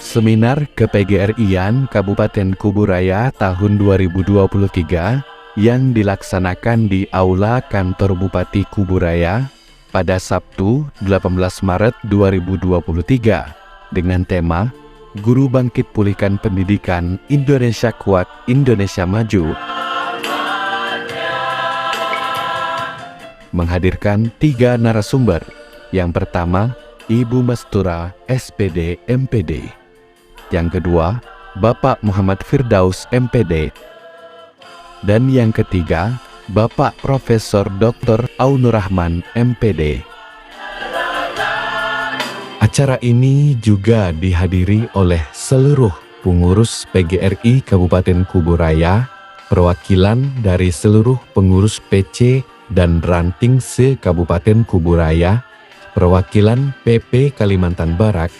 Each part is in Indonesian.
Seminar KPGRI-an Kabupaten Kuburaya tahun 2023 yang dilaksanakan di Aula Kantor Bupati Kuburaya pada Sabtu 18 Maret 2023 dengan tema Guru Bangkit Pulihkan Pendidikan, Indonesia Kuat, Indonesia Maju, menghadirkan 3 narasumber. Yang pertama, Ibu Mastura, SPD, MPD. Yang kedua, Bapak Muhammad Firdaus, MPD. Dan yang ketiga, Bapak Profesor Dr. Aunur Rahman, MPD. Acara ini juga dihadiri oleh seluruh pengurus PGRI Kabupaten Kuburaya, perwakilan dari seluruh pengurus PC dan ranting se-Kabupaten Kuburaya, perwakilan PP Kalimantan Barat,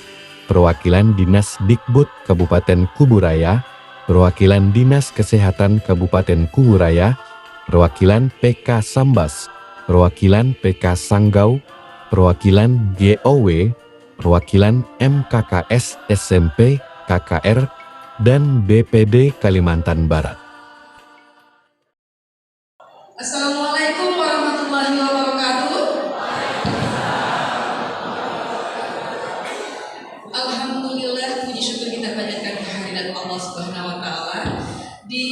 perwakilan Dinas Dikbud Kabupaten Kuburaya, perwakilan Dinas Kesehatan Kabupaten Kuburaya, perwakilan PK Sambas, perwakilan PK Sanggau, perwakilan GOW, perwakilan MKKS SMP, KKR, dan BPD Kalimantan Barat. Assalamualaikum warahmatullahi wabarakatuh. Alhamdulillah, puji syukur kita panjatkan kehadirat Allah Subhanahu wa Ta'ala. Di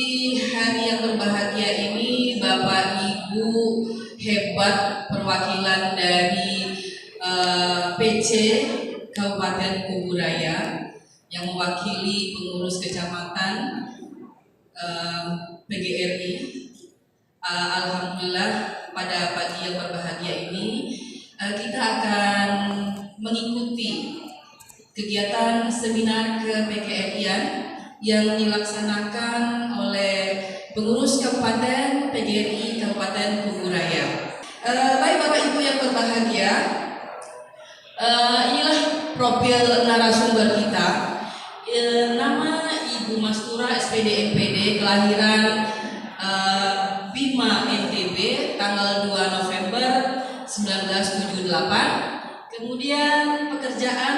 hari yang berbahagia ini, Bapak Ibu hebat perwakilan dari PC Kabupaten Kuburaya yang mewakili pengurus kecamatan PGRI. Alhamdulillah, pada pagi yang berbahagia ini kita akan mengikuti kegiatan seminar KPGRI-an yang dilaksanakan oleh pengurus Kabupaten PGRI Kabupaten Kuburaya. Baik Bapak Ibu yang berbahagia, inilah profil narasumber kita. Nama Ibu Mastura, SPD, MPD, kelahiran Bima, NTB, tanggal 2 November 1978. Kemudian pekerjaan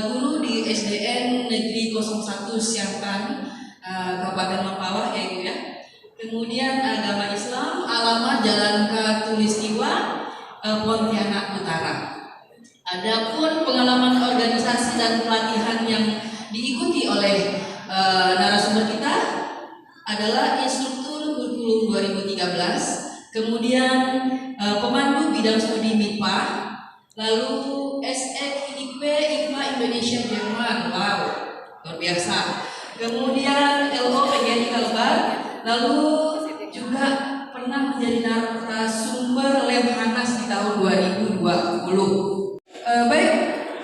guru di SDN Negeri 01 Siantan, Kabupaten Mempawah ya Ibu ya. Kemudian agama Islam, alamat Jalan Katulistiwa, Pontianak Utara. Adapun pengalaman organisasi dan pelatihan yang diikuti oleh narasumber kita adalah instruktur kurikulum 2013, kemudian pemandu bidang studi MIPA, lalu SEIP IPA Indonesia Jerman, wow, luar biasa. Kemudian LO PGRI Kalbar, lalu juga pernah menjadi narasumber Lemhanas di tahun 2020. Baik,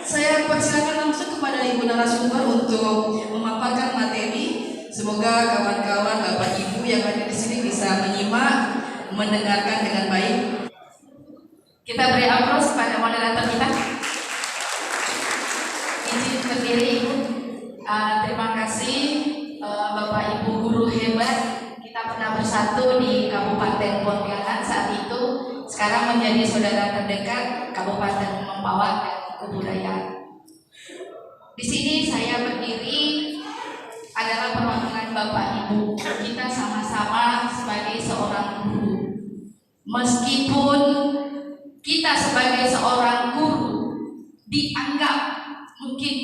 saya persilakan langsung kepada Ibu narasumber untuk memaparkan materi. Semoga kawan-kawan Bapak Ibu yang ada di sini bisa menyimak, mendengarkan dengan baik. Kita beri aplaus kepada moderator kita. Izin berdiri Ibu. Terima kasih Bapak Ibu guru hebat. Kita pernah bersatu di Kabupaten Pontianak saat itu. Sekarang menjadi saudara terdekat Kabupaten Mempawah dan Kuburaya. Di sini saya berdiri adalah perwakilan Bapak Ibu. Kita sama-sama sebagai seorang guru. Meskipun kita sebagai seorang guru dianggap mungkin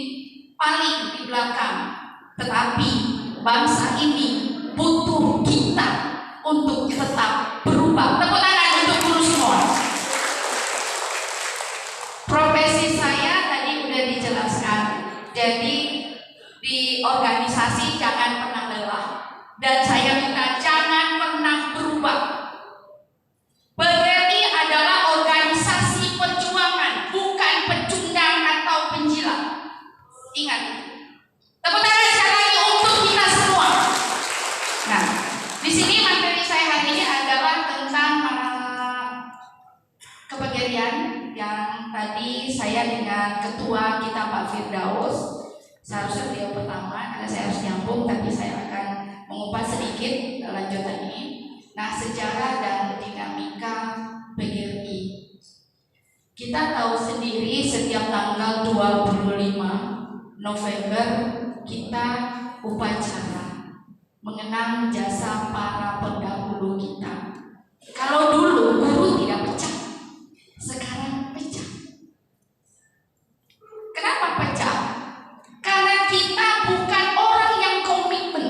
paling di belakang, tetapi bangsa ini butuh kita untuk tetap berubah. Tepuk tangan untuk guru semua. Profesi saya tadi sudah dijelaskan. Jadi di organisasi jangan pernah lelah, dan saya minta jangan pernah berubah. PGRI adalah organisasi perjuangan, bukan pecundang atau penjilat. Ingat, tepuk tangan sekali lagi untuk kita semua. Nah, di sini materi saya hari ini adalah tentang kepegarian yang tadi saya dengan ketua kita Pak Firdaus. Seharusnya beliau pertama, karena saya harus nyambung, tapi saya akan mengupas sedikit lanjutan ini. Nah, sejarah dan dinamika PGRI. Kita tahu sendiri setiap tanggal 25 November kita upacara mengenang jasa para pendahulu kita. Kalau dulu guru tidak pecah, sekarang pecah. Kenapa pecah? Karena kita bukan orang yang komitmen.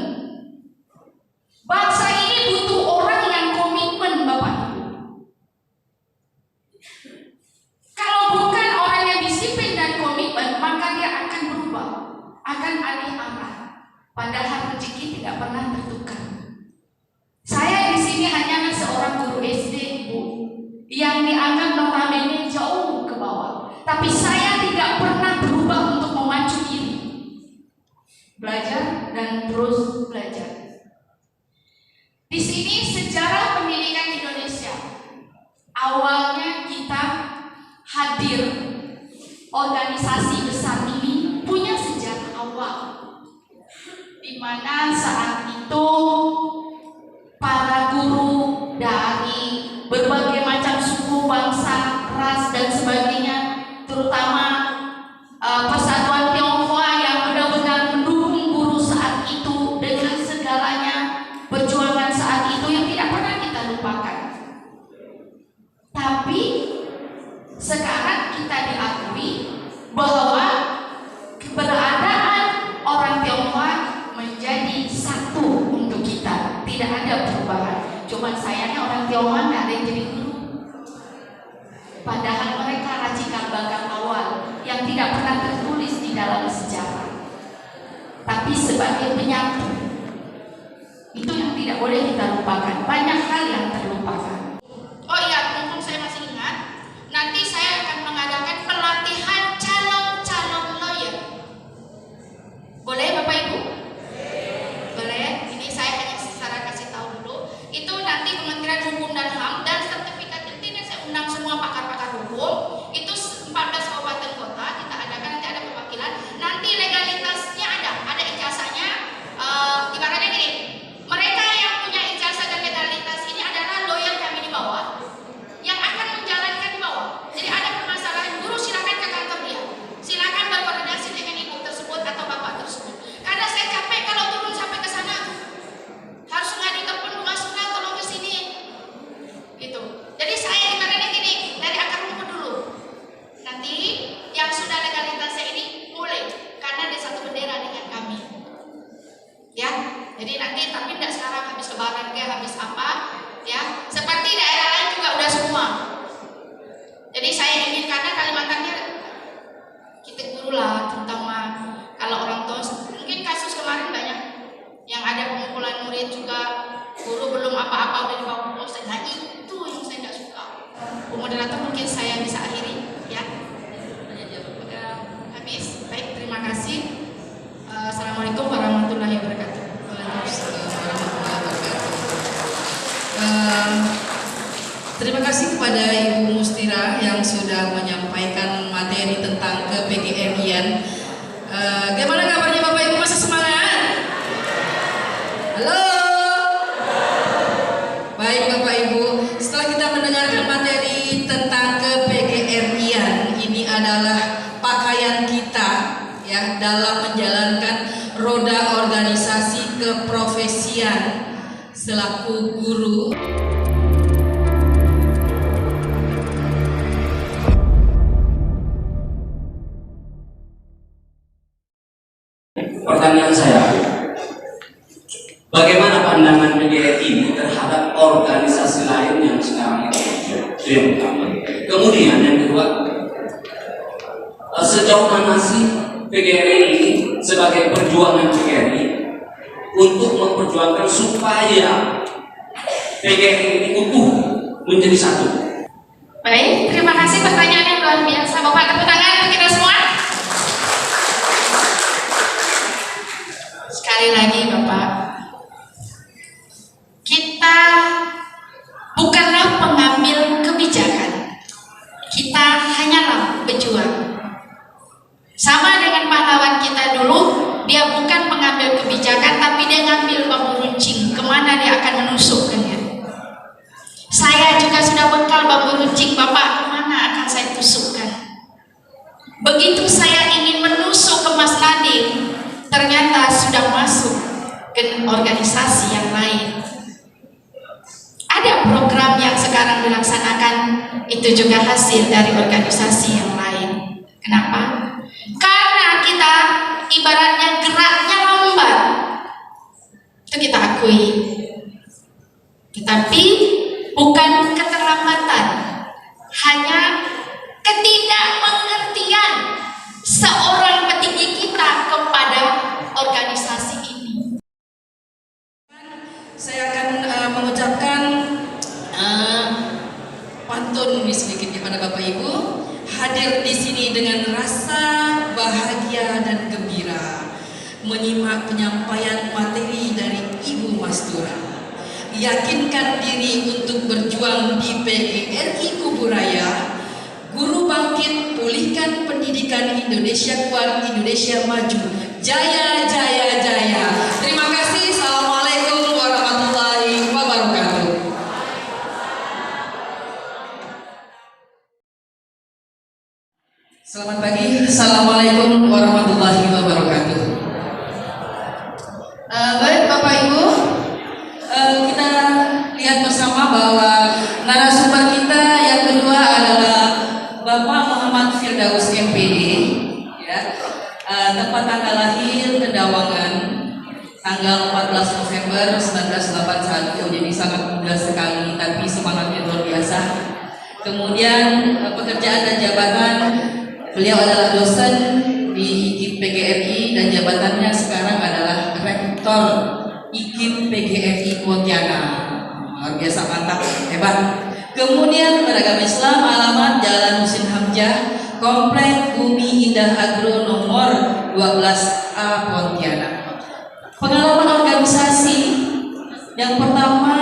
Bangsa ini butuh orang yang komitmen, Bapak Ibu. Kalau bukan orang yang disiplin dan komitmen, maka dia akan berubah, akan alih arah. Padahal rezeki tidak pernah tertukar. Saya di sini hanyalah seorang guru SD, Bu, yang dianggap notabene jauh ke bawah. Tapi saya tidak pernah berubah untuk memacu diri, belajar dan terus belajar. Di sini sejarah pendidikan Indonesia, awalnya kita hadir, organisasi besar ini punya sejarah awal, di mana saat itu para guru dari berbagai macam suku, bangsa, ras dan sebagainya, terutama Persatuan Tionghoa yang benar-benar mendukung guru saat itu dengan segalanya, perjuangan saat itu yang tidak pernah kita lupakan. Tapi sekarang kita diakui bahwa keberadaan orang Tionghoa menjadi satu untuk kita, tidak ada perubahan. Cuman sayangnya orang Tionghoa nggak ada yang jadi guru. Padahal mereka racikan bakat awal yang tidak pernah tertulis di dalam sejarah. Tapi sebagai penyatu, itu yang tidak boleh kita lupakan. Banyak hal yang terlupakan. Oh iya, mumpung saya masih ingat, nanti saya akan mengadakan pelatihan calon-calon lawyer. Boleh Bapak Ibu? Boleh. Ini saya hanya secara kasih tahu dulu. Itu nanti Kementerian Hukum dan HAM dan sertifikat ini saya undang semua pakar-pakar hukum. Itu 14 kabupaten kota kita adakan, nanti ada perwakilan. Nanti legalitasnya ada ijazahnya. Ibaratnya gini, mereka yang punya ijazah dan legalitas ini adalah lawyer kami di bawah yang akan menjalankan di bawah. Jadi ada permasalahan guru, silakan ke kantor dia, silakan berkoordinasi dengan ibu tersebut atau bapak tersebut. Karena saya capek kalau turun sampai ke sana, harus ngadu telepon, Mas Sunan tolong ke sini, gitu. Jadi saya ibaratnya gini, dari akar rumput dulu. Nanti yang sudah legalitasnya ini mulai, karena dia satu bendera dengan kami, ya. Jadi nanti tapi tidak sekarang habis lebaran kayak habis apa, ya. Seperti daerah lain juga udah semua. Jadi saya ingin, karena Kalimantannya kita guru lah, terutama kalau orang tua, mungkin kasus kemarin banyak yang ada pengumpulan murid juga, guru belum apa-apa udah dibawa proses. Nah itu yang saya nggak suka. Bu moderator, mungkin saya bisa akhiri, ya. Udah habis. Baik, terima kasih. Assalamualaikum warahmatullahi wabarakatuh. Terima kasih kepada Ibu Mustira yang sudah menyampaikan materi tentang ke-PGRI-an. Gimana kabarnya Bapak Ibu, masih semangat? Halo? Baik Bapak Ibu, setelah kita mendengarkan materi tentang ke-PGRI-an, ini adalah pakaian kita ya dalam menjalankan roda organisasi keprofesian selaku guru. Pertanyaan saya, bagaimana pandangan PGRI ini terhadap organisasi lain yang sekarang itu? Itu yang pertama. Kemudian yang kedua, sejauh mana sih PGRI ini sebagai perjuangan PGRI untuk memperjuangkan supaya PGRI ini utuh menjadi satu? Baik, terima kasih pertanyaan yang luar biasa. Bapak, tepuk tangan untuk kita semua. Sekali lagi Bapak, kita bukanlah pengambil kebijakan, kita hanyalah pejuang. Sama dengan pahlawan kita dulu, dia bukan mengambil kebijakan, tapi dia ngambil bambu runcing, kemana dia akan menusukkannya. Saya juga sudah bekal bambu runcing, Bapak, kemana akan saya tusukkan. Begitu saya ingin menusuk ke Mas Nadi ternyata sudah masuk ke organisasi yang lain. Ada program yang sekarang dilaksanakan, itu juga hasil dari organisasi yang lain. Kenapa? Karena kita ibaratnya geraknya lambat, itu kita akui. Tetapi bukan keterlambatan, hanya ketidakmengertian seorang petinggi kita kepada organisasi ini. Saya akan mengucapkan pantun sedikit kepada Bapak Ibu. Hadir di sini dengan rasa bahagia dan gembira, menyimak penyampaian materi dari Ibu Mastura. Yakinkan diri untuk berjuang di PGRI Kuburaya. Guru bangkit, pulihkan pendidikan, Indonesia kuat, Indonesia maju. Jaya, jaya, jaya. Terima kasih. Assalamualaikum warahmatullahi wabarakatuh. Selamat pagi. Assalamualaikum warahmatullahi wabarakatuh. Baik Bapak Ibu, kita lihat bersama bahwa narasumber kita yang kedua adalah Bapak Muhammad Firdaus MPD, ya. Tempat tanggal lahir Kedawangan, tanggal 14 November 1981, jadi sangat muda sekali, tapi semangatnya luar biasa. Kemudian pekerjaan dan jabatan, beliau adalah dosen di IKIP PGRI dan jabatannya sekarang adalah Rektor IKIP PGRI Pontianak. Luar biasa, mantap, hebat. Kemudian beragama Islam, alamat Jalan Husin Hamzah, Komplek Bumi Indah Agro nomor 12A Pontianak. Pengalaman organisasi yang pertama,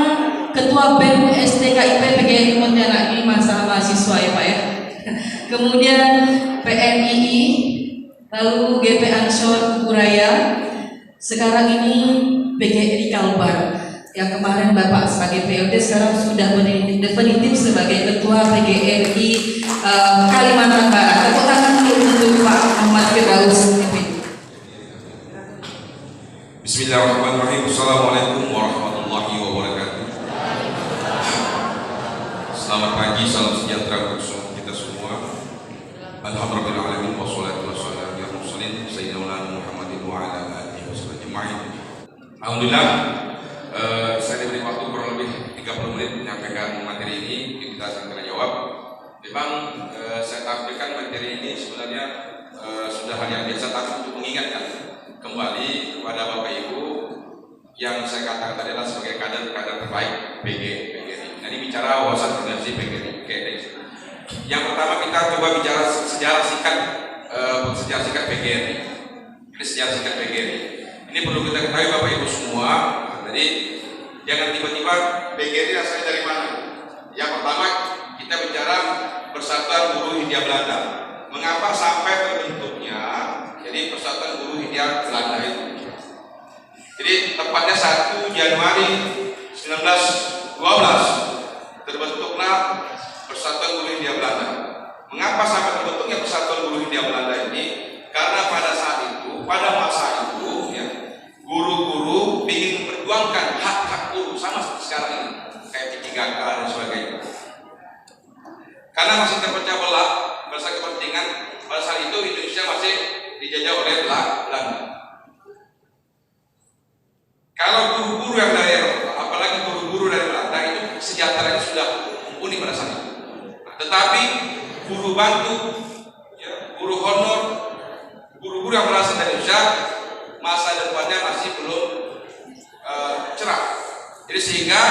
Ketua BEM STKIP PGRI Pontianak, ini masa mahasiswa ya Pak ya. Kemudian PNII, lalu GP Ansor Kuburaya, sekarang ini PGRI Kalbar. Yang kemarin Bapak sebagai PLT, sekarang sudah definitif sebagai Ketua PGRI Kalimantan Barat. Tepuk tangan dulu untuk Pak Muhammad Firdaus. Bismillahirrahmanirrahim. Assalamualaikum warahmatullahi wabarakatuh. Selamat pagi, salam sejahtera untuk kita semua. Alhamdulillahirrahmanirrahim. Wassalatu wassalamu ala mursalin sayyidina Muhammadin wa ala alihi wasallam ajma'in. Alhamdulillah, saya diberi waktu kurang lebih 30 menit menyampaikan materi ini. Kita akan tanya jawab. Memang saya tampilkan materi ini sebenarnya sudah hal yang biasa, tapi untuk mengingatkan kembali kepada Bapak Ibu yang saya katakan tadi adalah sebagai kader-kader terbaik PGRI. Nah, ini bicara wawasan organisasi PGRI. Yang pertama kita coba bicara sejarah singkat PGRI. Ini sejarah singkat PGRI. Ini perlu kita ketahui Bapak Ibu semua. Jadi jangan tiba-tiba PGRI asalnya dari mana. Yang pertama kita bicara Persatuan Buruh Hindia Belanda. Mengapa sampai terbentuknya jadi Persatuan Buruh Hindia Belanda itu? Jadi tepatnya 1 Januari 1912 terbentuklah Persatuan Buruh Hindia Belanda. Mengapa sampai terbentuknya Persatuan Buruh Hindia Belanda ini? Karena pada saat itu, pada masa itu, ya, guru-guru ingin memperjuangkan hak-hak guru sama seperti sekarang ini, kayak P3K dan sebagainya. Karena masih terpecah belah berdasarkan kepentingan. Pada saat itu Indonesia masih dijajah oleh Belanda. Kalau guru-guru yang dari Eropa, apalagi guru-guru dari Belanda, itu sejahteranya sudah mumpuni pada saat itu. Tetapi guru bantu, ya, guru honor, guru-guru yang berasal dari Indonesia, masa depannya masih belum cerah. Jadi sehingga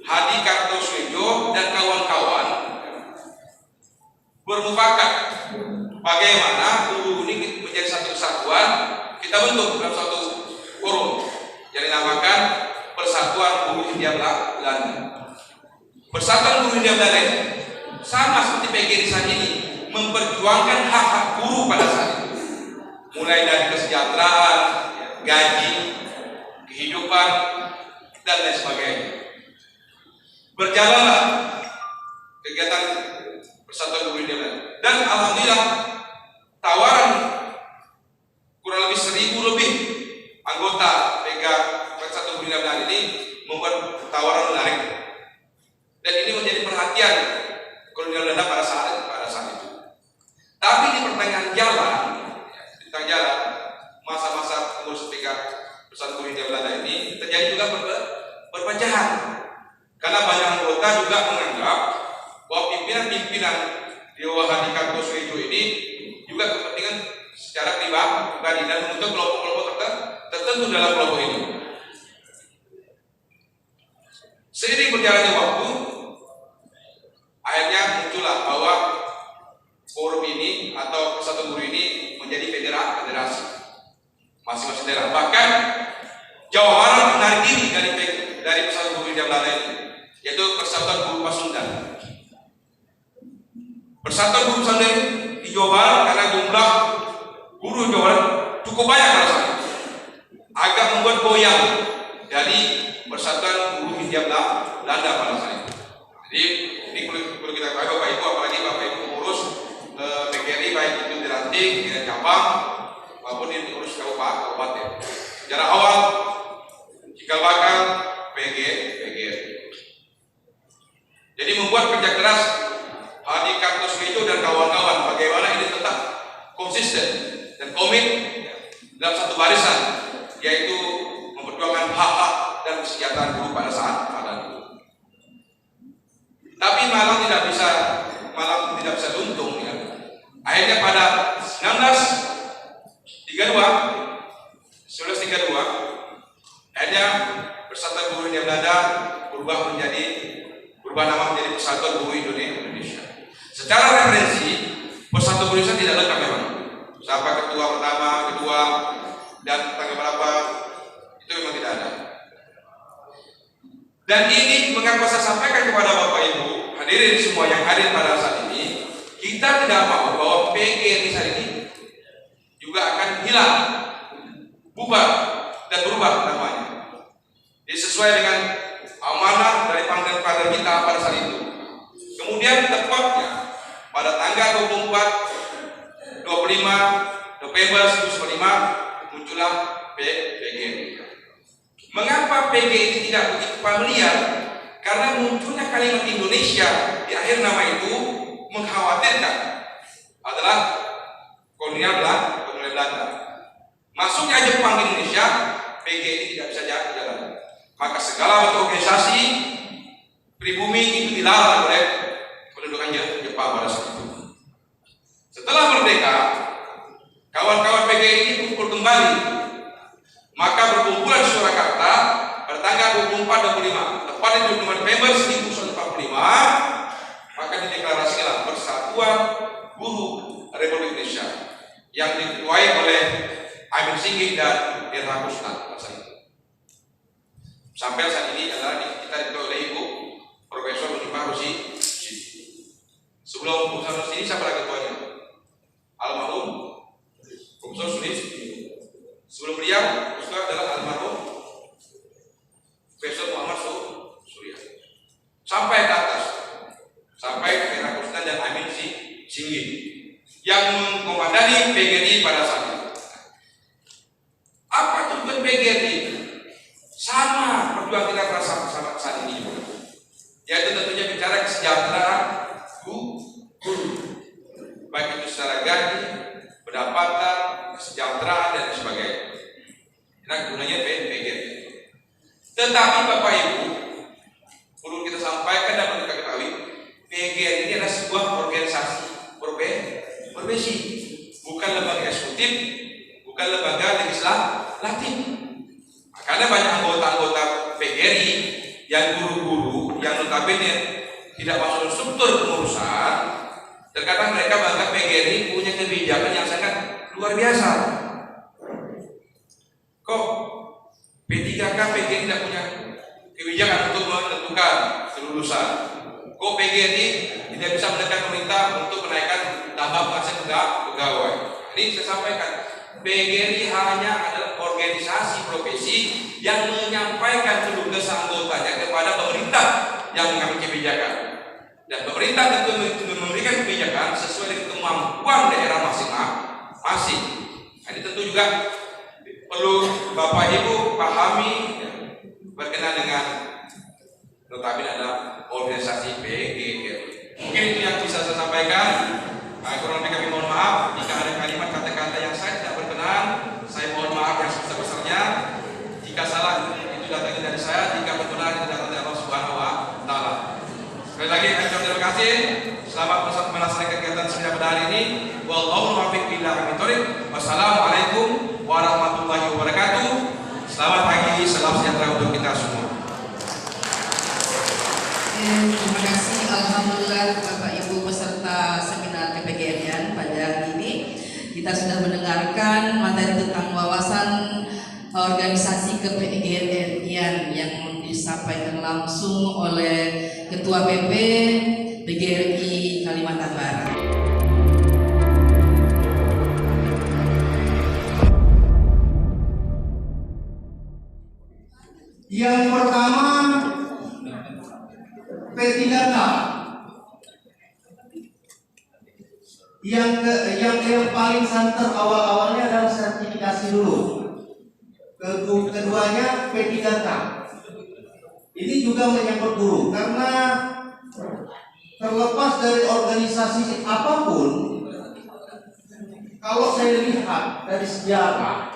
Hadi Kartosoejo dan kawan-kawan bermufakat bagaimana guru ini menjadi satu kesatuan. Kita bentuk dalam satu forum yang dinamakan Persatuan Buruh Hindia Belanda. Persatuan Buruh Hindia Belanda ini sama seperti PGRI saat ini memperjuangkan hak-hak guru pada saat itu, mulai dari kesejahteraan, gaji, kehidupan, dan lain sebagainya. Berjalanlah kegiatan Persatuan Buruh Hindia Belanda, dan alhamdulillah tawaran kurang lebih 1.000 lebih Buruh Hindia Belanda ini terjadi juga perpecahan. Karena banyak anggota juga menganggap bahwa pimpinan-pimpinan di bawah Handika Suejo ini juga kepentingan secara pribadi dan untuk kelompok-kelompok tertentu dalam kelompok ini. Seiring berjalannya waktu, akhirnya muncullah bahwa forum ini atau Persatuan Buruh ini menjadi federasi masing-masing daerah. Bahkan Jawa Barat menarik diri dari Persatuan Buruh Hindia Belanda ini, yaitu Persatuan Buruh Pasundan. Persatuan Buruh Pasundan di Jawa Barat karena jumlah buruh Jawa Barat cukup banyak pada saat itu, agak membuat goyang dari Persatuan Buruh Hindia Belanda pada saat itu. Jadi ini perlu kita tahu Bapak Ibu, apalagi Bapak Ibu pengurus PGRI baik itu di ranting, di cabang maupun yang diurus kabupaten. Secara awal cikal bakal PGRI. Jadi membuat kerja keras Handika Suejo dan kawan-kawan bagaimana ini tetap konsisten dan komit dalam satu barisan, yaitu memperjuangkan hak-hak dan kesejahteraan buruh pada saat itu. Tapi malam tidak bisa untung ya. Akhirnya pada 1932 akhirnya Persatuan Buruh Hindia Belanda berubah nama menjadi Persatuan Buruh Indonesia. Secara referensi Persatuan Buruh Indonesia tidak lengkap memang. Siapa ketua pertama, kedua, dan tanggal berapa itu memang tidak ada. Dan ini mengapa saya sampaikan kepada Bapak Ibu hadirin semua yang hadir pada saat ini, kita tidak mau bahwa PGRI saat ini juga akan hilang, bubar dan berubah namanya. Jadi sesuai dengan amanah dari panggilan kita pada saat itu. Kemudian tepatnya pada tanggal 25 November 1945 muncullah PGRI. Mengapa PGRI tidak begitu familiar? Karena munculnya kalimat Indonesia di akhir nama itu mengkhawatirkan adalah kolonial Belanda. Masuknya Jepang di Indonesia, PGRI tidak bisa jalan. Maka segala bentuk organisasi pribumi itu dilarang oleh pendudukan Jepang pada saat itu. Setelah merdeka, kawan-kawan PGRI ini kumpul kembali. Maka berkumpulan di Surakarta pada tanggal 24-25, tepat di 25 November 1945, maka dideklarasikan Persatuan Buruh Republik Indonesia yang diketuai oleh Amin Singgih dan Irha Kusnat masa itu. Sampai saat ini adalah kita diketuai oleh Ibu Profesor Munifah Rusi. Sebelum Profesor Rusi ini siapa lagi ketuanya? Almarhum Profesor Sulis. Sebelum beliau, Ustaz adalah almarhum Profesor Muhammad Surya. Sampai ke atas, sampai ke Irha Kusnat dan Amin Singgih yang mengkomandani PGRI pada saat itu. Apa tujuan PGRI? Sama perjuangan kita pada saat ini juga, yaitu tentunya bicara kesejahteraan buruh, baik itu secara gaji, pendapatan, kesejahteraan dan sebagainya. Nah, gunanya PGRI. Tetapi Bapak Ibu, perlu kita sampaikan dan perlu kita ketahui, PGRI ini adalah sebuah organisasi profesi, bukan lembaga eksekutif, bukan lembaga legislatif. Karena banyak anggota-anggota PGRI yang guru-guru yang notabene tidak masuk struktur pengurusan, terkadang mereka menganggap PGRI punya kebijakan yang sangat luar biasa. Kok P3K PGRI tidak punya kebijakan untuk menentukan kelulusan? Kok PGRI tidak bisa menekan pemerintah untuk menaikkan tambah penghasilan pegawai? Ini saya sampaikan, PGRI hanya adalah organisasi profesi yang menyampaikan keluh kesah anggotanya kepada pemerintah yang mengambil kebijakan. Dan pemerintah tentu memberikan kebijakan sesuai dengan kemampuan daerah masing-masing. Ini tentu juga perlu Bapak Ibu pahami berkenaan dengan notabene adalah organisasi PGRI. Mungkin itu yang bisa saya sampaikan. Kurang lebih kami mohon maaf jika ada kalimat kata-kata yang saya tidak berkenan. Saya mohon maaf yang sebesar-besarnya. Jika illa kami thoriq. Wassalamualaikum warahmatullahi wabarakatuh. Selamat pagi, salam sejahtera untuk kita semua. Terima kasih, alhamdulillah Bapak Ibu peserta seminar KPGRI pada hari ini kita sudah mendengarkan materi tentang wawasan organisasi KPGRI yang disampaikan langsung oleh Ketua PP PGRI Kalimantan Barat. Yang pertama P3K, yang paling santer awalnya adalah sertifikasi dulu. Keduanya P3K. Ini juga menyangkut guru karena terlepas dari organisasi apapun, kalau saya lihat dari sejarah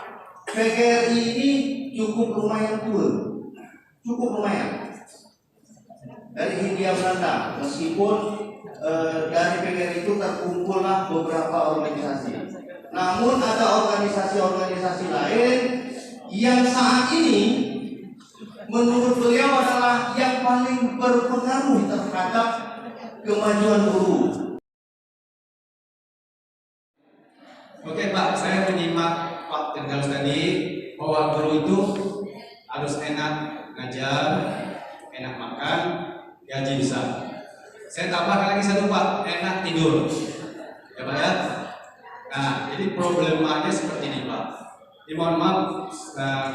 PGRI ini cukup lumayan tua, cukup lumayan. Dari Hindia Belanda, meskipun dari PGRI itu terkumpullah beberapa organisasi. Namun ada organisasi-organisasi lain yang saat ini menurut beliau adalah yang paling berpengaruh terhadap kemajuan guru. Oke Pak, saya menyimak Pak Firdaus tadi bahwa guru itu harus enak ngajar, enak makan, gaji besar. Saya tambahkan lagi satu Pak, enak tidur. Ya Pak ya. Nah, jadi problemanya seperti ini Pak. Ini mohon maaf,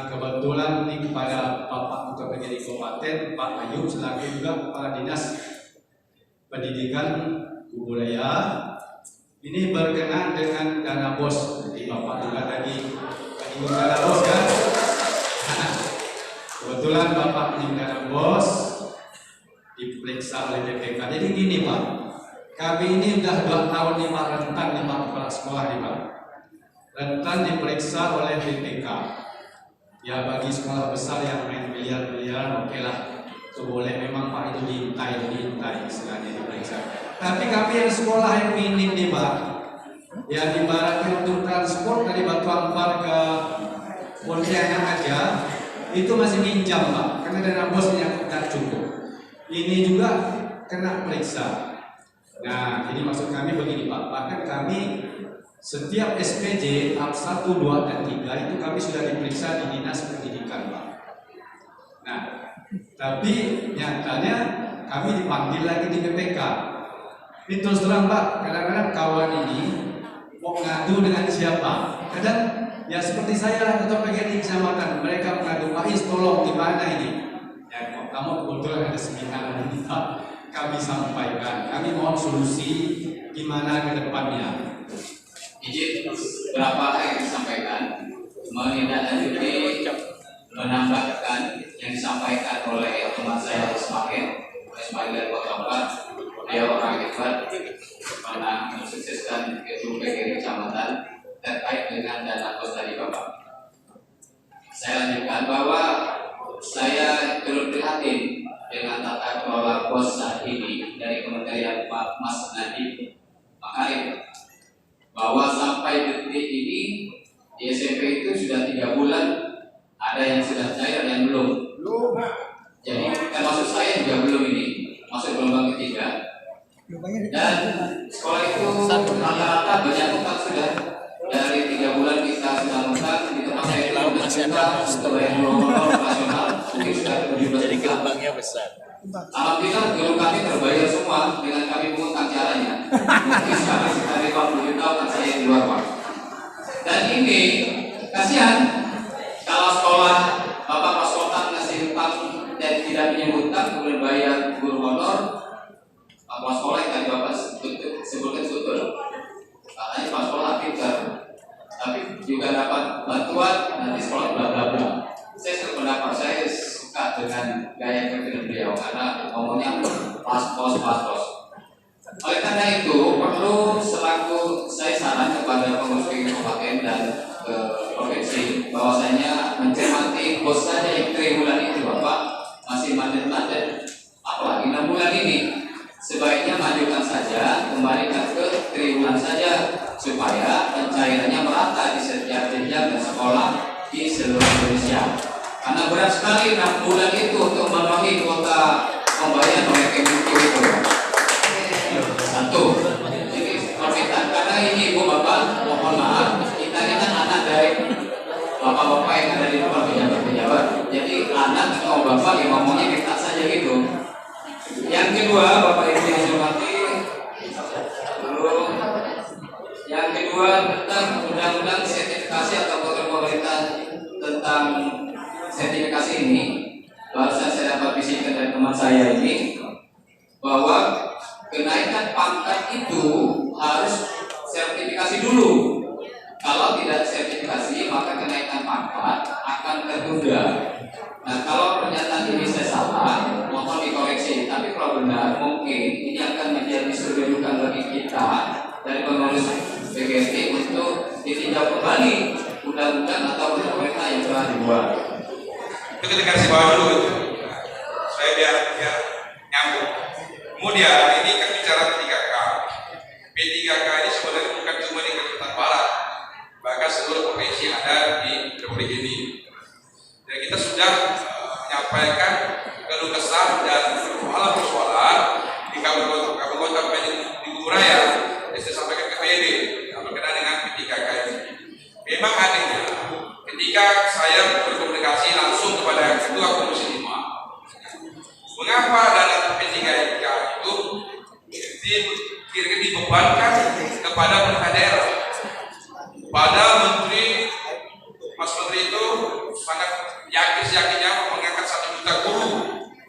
kebetulan ini kepada Bapak Ketua PGRI Kabupaten, Pak Ayu selaku juga Kepala Dinas Pendidikan Budaya. Ini berkenaan dengan dana bos. Jadi Bapak juga tadi menyinggung dana bos kan? Nah, kebetulan Bapak menyinggung dana bos diperiksa oleh BPK. Jadi gini Pak, kami ini sudah 2 tahun nih Pak rentan nih Pak kepala sekolah nih Pak. Rentan diperiksa oleh BPK. Ya bagi sekolah besar yang main miliar-miliar oke lah. Itu boleh memang Pak itu diintai istilahnya diperiksa. Tapi kami yang sekolah yang minim nih Pak, ya ibaratnya untuk transport dari Batu Ampar ke Pontianak aja itu masih minjam Pak, karena dana bosnya tidak cukup. Ini juga kena periksa. Nah, jadi maksud kami begini Pak, bahkan kami setiap SPJ tahap 1, 2, dan 3 itu kami sudah diperiksa di Dinas Pendidikan Pak. Nah, tapi nyatanya kami dipanggil lagi di BPK. Ini terus terang Pak, kadang-kadang kawan ini mau ngadu dengan siapa? Kadang ya seperti saya Ketua PGRI Kecamatan, mereka mengadu, Pak Is tolong gimana ini? Ya kamu kebetulan ada seminar ini Pak, kami sampaikan, kami mohon solusi gimana ke depannya. Izin beberapa yang disampaikan menindaklanjuti menambahkan yang disampaikan oleh teman saya Ismail dari Kota. Dia orang hebat pernah mensukseskan gedung PGRI Kecamatan terkait dengan dana bos tadi Bapak. Saya lanjutkan bahwa saya turut prihatin dengan tata kelola bos saat ini dari Kementerian Pak Mas Nadiem Makarim, bahwa sampai detik ini di SMP itu sudah 3 bulan, ada yang sudah cair, ada yang belum. Jadi termasuk saya juga belum ini, masuk gelombang ketiga. Dan sekolah itu rata-rata banyak utang sudah. Dari 3 bulan kita sudah utang, itu masih 15 juta, setelah yang operasional mungkin sudah 17 juta. Alhamdulillah guru kami terbayar semua dengan kami mengutang caranya. Mungkin sekarang sekitar 50 juta kan saya yang di luar Pak. Dan ini kasihan kalau sekolah Bapak Mas Kota ngasih utang dan tidak punya utang kemudian bayar guru honor. Pak sekolah yang tadi Bapak sebutkan betul. Katanya Pak sekolah pintar, tapi juga dapat bantuan nanti sekolah bla bla bla. Saya sependapat, saya suka dengan gaya kepemimpinan beliau karena ngomongnya pas-pos. Oleh karena itu perlu selaku saya saran kepada pengurus kabupaten dan provinsi bahwasanya mencermati bos saja yang 3 bulan itu Bapak masih mandat, apalagi 6 bulan ini sebaiknya majukan saja, kembalikan ke 3 bulan saja supaya cairannya merata di setiap jenjang dan sekolah di seluruh Indonesia. Karena berat sekali 6 bulan itu untuk memenuhi kuota pembayaran oleh Kemenku itu. Satu. Jadi permintaan karena ini Ibu Bapak, mohon maaf, kita ini kan anak dari bapak-bapak yang ada di depan pejabat-pejabat. Jadi anak atau bapak yang ngomongnya kita saja gitu. Yang kedua, Bapak Ibu yang hormati, yang kedua tentang undang-undang sertifikasi atau peraturan pemerintah tentang sertifikasi ini, barusan saya dapat bisikan dari teman saya ini bahwa kenaikan pangkat itu harus sertifikasi dulu. Kalau tidak sertifikasi, maka kenaikan pangkat akan tertunda. Nah, kalau pernyataan ini saya salah, mohon dikoreksi. Tapi kalau benar, mungkin ini akan menjadi rujukan bagi kita dari pengurus PGRI untuk ditinjau kembali undang-undang atau pemerintah yang telah dibuat. Itu kita kasih bawah dulu itu. Saya biar nyambung. Kemudian ini kan bicara P3K. P3K ini sebenarnya bukan cuma di Kalimantan Barat, bahkan seluruh provinsi yang ada di Republik ini. Dan kita sudah menyampaikan keluh kesah dan persoalan-persoalan di kabupaten di Kuburaya yang saya sampaikan ke PYD yang berkenaan dengan P3K ini. Memang adanya ketika saya berkomunikasi langsung kepada Ketua Komisi 5, mengapa dalam P3K itu kira-kira dibebankan kepada pemerintah daerah? Padahal Mas Menteri itu sangat yakinnya mengangkat 1 juta guru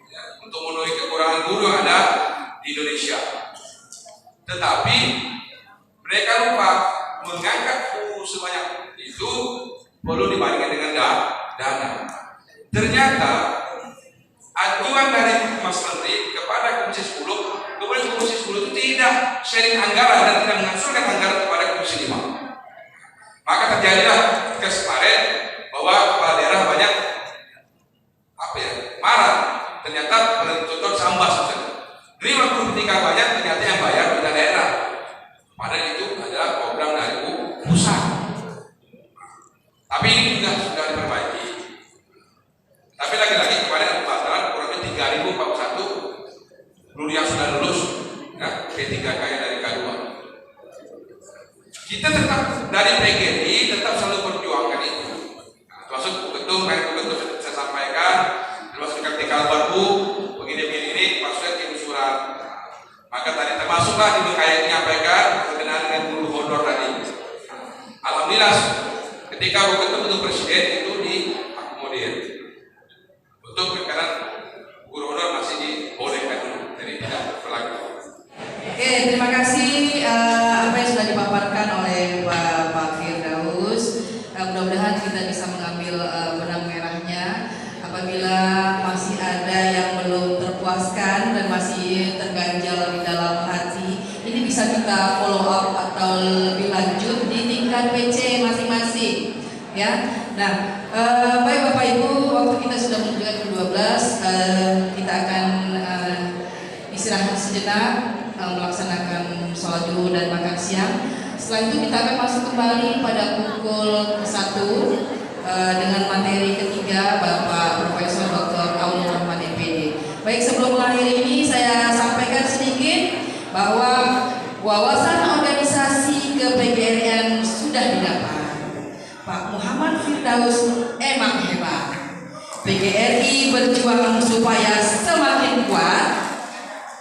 ya, untuk memenuhi kekurangan guru yang ada di Indonesia. Tetapi mereka lupa mengangkat guru sebanyak itu perlu dibandingkan dengan dana. Ternyata ajuan dari Mas Menteri kepada Komisi 10, kemudian Komisi 10 itu tidak sharing anggaran dan tidak mengasurkan anggaran kepada Komisi 5. Maka terjadilah kemarin bahwa kepala daerah banyak marah. Ternyata penonton sambas terima guru ketika banyak, ternyata yang bayar pemerintah daerah. Padahal itu adalah program dari pusat. Tapi ini juga sudah diperbaiki. Tapi lagi-lagi kemarin pembatalan kurang lebih 3.041 guru yang sudah lulus ya, P3K yang dari K2. Kita tetap dari PGRI tetap selalu perjuangkan itu. Termasuk ketum saya sampaikan, termasuk di Kalbarbu, begini-begini ini maksudnya tim surat. Maka tadi termasuklah di kayak menyampaikan berkenaan dengan guru honor tadi. Alhamdulillah ketika ketemu dengan presiden itu diakomodir. Untuk perkara guru honor masih dibolehkan dulu, jadi tidak berlaku. Oke, terima kasih apa yang sudah dipaparkan oleh Pak Firdaus. Mudah-mudahan kita bisa mengambil benang merahnya. Apabila masih ada yang belum terpuaskan dan masih terganjal di dalam hati, ini bisa kita follow up atau lebih lanjut di tingkat PC masing-masing. Ya, nah, baik Bapak Ibu, waktu kita sudah menunjukkan ke 12, kita akan istirahat sejenak, melaksanakan sholat zuhur dan makan siang. Setelah itu kita akan masuk kembali pada pukul 1 dengan materi ketiga Bapak Profesor Dr. Aunur Rahman MPD. Baik, sebelum mengakhiri ini saya sampaikan sedikit bahwa wawasan organisasi ke-PGRI-an sudah didapat. Pak Muhammad Firdaus emang hebat. PGRI berjuang supaya semakin kuat.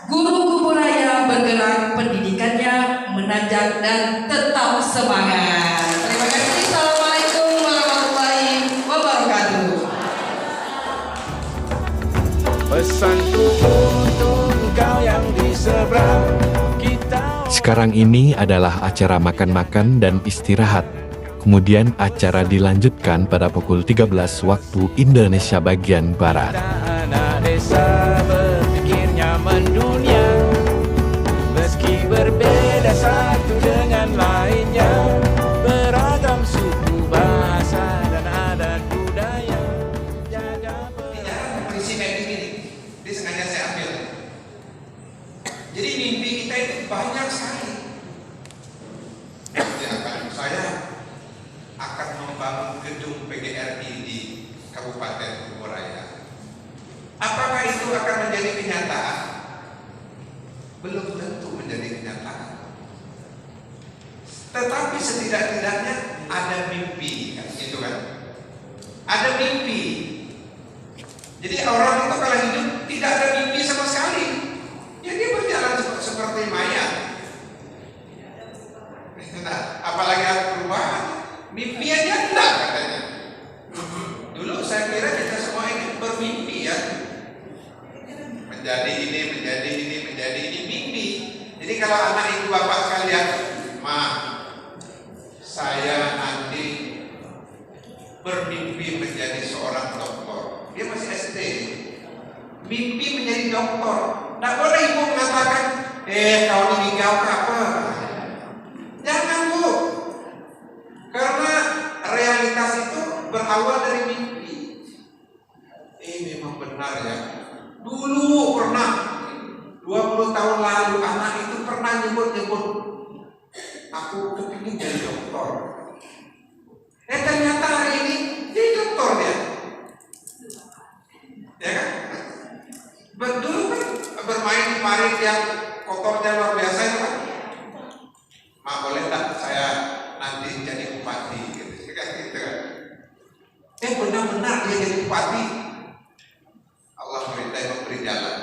Guru Kuburaya bergerak, pendidikannya menanjak dan tetap semangat. Terima kasih. Assalamualaikum warahmatullahi wabarakatuh. Pesanku untuk engkau yang di seberang kita. Sekarang ini adalah acara makan-makan dan istirahat. Kemudian acara dilanjutkan pada pukul 13 waktu Indonesia bagian Barat. Anak desa berpikirnya mendunia, meski berbeda satu dengan lainnya, beragam suku, bahasa dan adat budaya. Jaga Prinsipnya ini sengaja saya ambil. Jadi mimpi kita itu banyak sekali. Ya kan, saya gedung PGRI di Kabupaten Kuburaya. Apakah itu akan menjadi kenyataan? Belum tentu menjadi kenyataan. Tetapi setidak-tidaknya ada mimpi, kan? Gitu kan? Ada mimpi. Jadi orang itu kalau hidup tidak ada mimpi sama sekali, ya dia berjalan seperti mayat. Nah, apalagi ada perubahan, mimpi aja enggak katanya. Dulu saya kira kita semua ini bermimpi ya, menjadi ini mimpi. Jadi kalau anak ibu bapak sekalian, saya nanti bermimpi menjadi seorang dokter. Dia masih SD, mimpi menjadi dokter. Tidak boleh ibu mengatakan, kau ini kau apa? Jangan bu, karena realitas itu berawal dari mimpi. Memang benar ya. Dulu pernah 20 tahun lalu anak itu pernah nyebut, aku kepingin jadi dokter. Ternyata hari ini jadi dokter dia. Ya kan? Dulu kan bermain di parit yang kotornya luar biasa itu kan. Boleh tak saya nanti jadi bupati gitu kan? Benar-benar dia jadi bupati. Allah memberi jalan.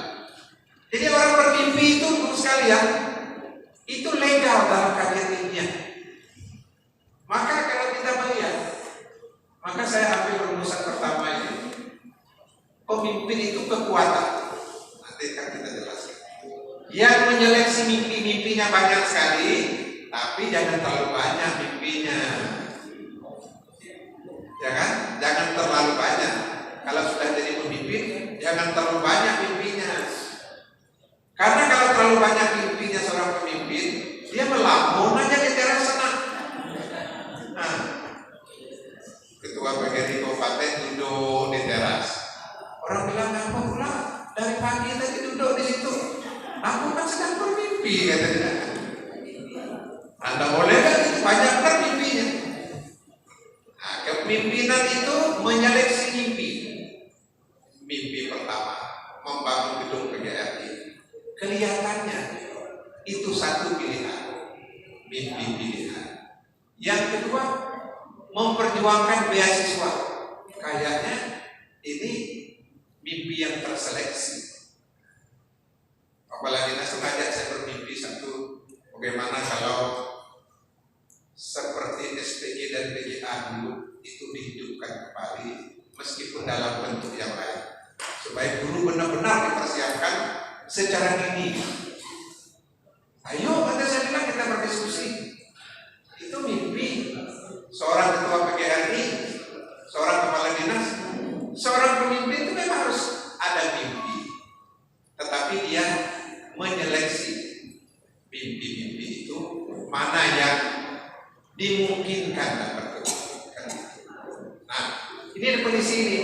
Jadi orang bermimpi itu terus sekalian, itu legal dalam kajian ilmiah. Maka kalau kita melihat, maka saya ambil rumusan pertama ini. Pemimpin itu kekuatan. Nanti akan kita jelaskan. Yang menyeleksi mimpi-mimpinya banyak sekali, tapi jangan terlalu banyak mimpinya. Ya kan? Jangan terlalu banyak. Kalau sudah jadi pemimpin, jangan terlalu banyak mimpinya. Karena kalau terlalu banyak mimpinya seorang pemimpin, dia melamun aja di teras sana. Nah, ketua PGRI Kabupaten duduk di teras. Orang bilang, apa pula? Dari pagi tadi duduk di situ. Aku kan sedang bermimpi, katanya. Anda boleh kan? Banyak kan mimpinya. Nah, kepemimpinan itu menyeleksi mimpi. Mimpi pertama, membangun gedung PGRI. Kelihatannya itu satu pilihan, mimpi pilihan. Yang kedua, memperjuangkan beasiswa. Kayaknya ini mimpi yang terseleksi. Apalagi sengaja saya bermimpi satu, bagaimana kalau seperti SPG dan PGA dulu itu dihidupkan kembali, meskipun dalam bentuk yang lain, supaya guru benar-benar dipersiapkan secara dini. Ayo, nanti saya bilang kita berdiskusi. Itu mimpi seorang ketua PGRI, seorang kepala dinas, seorang pemimpin itu memang harus ada mimpi. Tetapi dia menyeleksi mimpi-mimpi itu mana yang dimungkinkan dan berkemungkinan. Nah, ini definisi ini.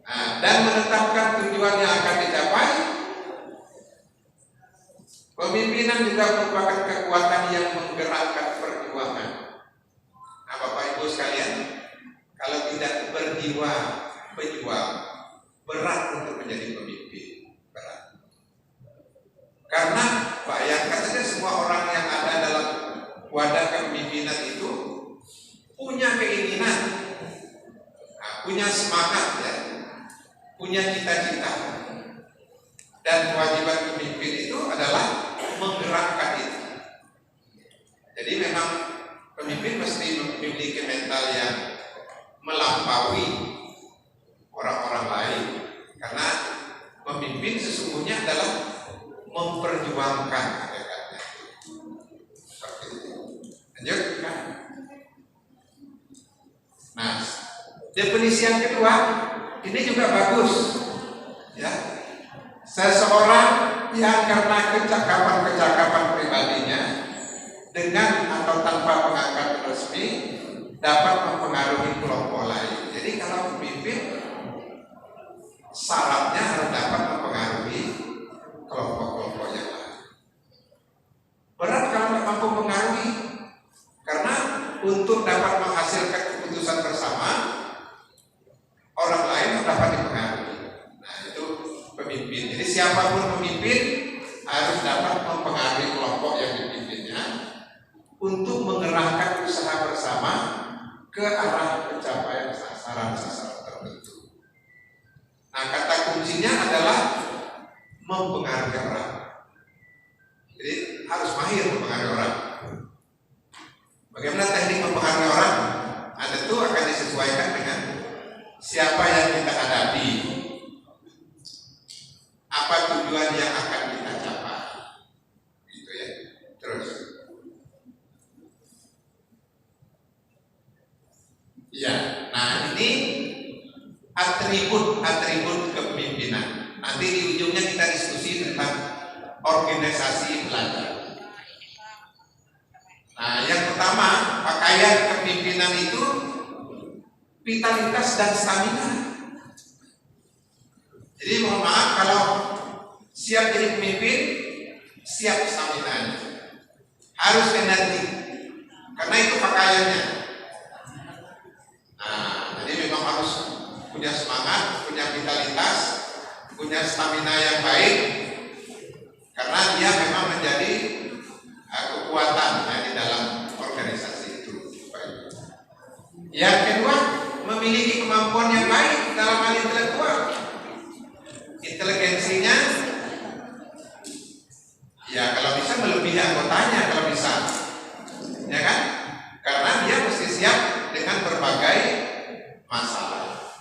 Nah, dan menetapkan tujuan yang akan dicapai. Pemimpinan juga merupakan kekuatan yang menggerakkan perjuangan. Nah, Bapak Ibu sekalian, kalau tidak berjiwa pejuang, berat untuk menjadi pemimpin. Berat. Karena bayangkan saja semua orang yang ada dalam wadah kepemimpinan itu punya keinginan, punya semangat ya, punya cita-cita. Dan kewajiban pemimpin itu adalah menggerakkan itu. Jadi memang pemimpin mesti memiliki mental yang melampaui orang-orang lain, karena memimpin sesungguhnya adalah memperjuangkan hakikatnya. Seperti itu. Lanjut kan? Nah, definisi yang kedua ini juga bagus, ya. Seseorang yang karena kecakapan pribadinya dengan atau tanpa pengangkat resmi dapat mempengaruhi kelompok lain. Jadi kalau pemimpin syaratnya harus dapat mempengaruhi kelompok-kelompok yang lain. Berat kalau tidak mampu mempengaruhi, karena untuk dapat menghasilkan keputusan keputusan bersama, orang lain dapat dipengaruhi. Nah, itu pemimpin. Jadi siapapun pemimpin harus dapat mempengaruhi kelompok yang dipimpinnya untuk mengerahkan usaha bersama ke arah pencapaian sasaran-sasaran tertentu. Nah, kata kuncinya adalah mempengaruhi orang. Jadi harus mahir mempengaruhi orang. Bagaimana teknik mempengaruhi orang? Ada tuh akan disesuaikan dengan siapa yang kita hadapi, apa tujuan yang akan kita capai, gitu ya. Terus, ya. Nah, ini atribut kepemimpinan. Nanti di ujungnya kita diskusi tentang organisasi belajar. Nah, yang pertama, pakaian kepemimpinan itu vitalitas dan stamina. Jadi mohon maaf kalau siap jadi pemimpin, siap stamina. Harus energi, karena itu pakaiannya. Nah, jadi memang harus punya semangat, punya vitalitas, punya stamina yang baik, karena dia memang menjadi kekuatan di dalam organisasi itu. Yang kedua, memiliki kemampuan yang baik dalam hal intelektual. Inteligensinya, ya kalau bisa melebihi anggotanya kalau bisa, ya kan? Karena dia mesti siap dengan berbagai masalah,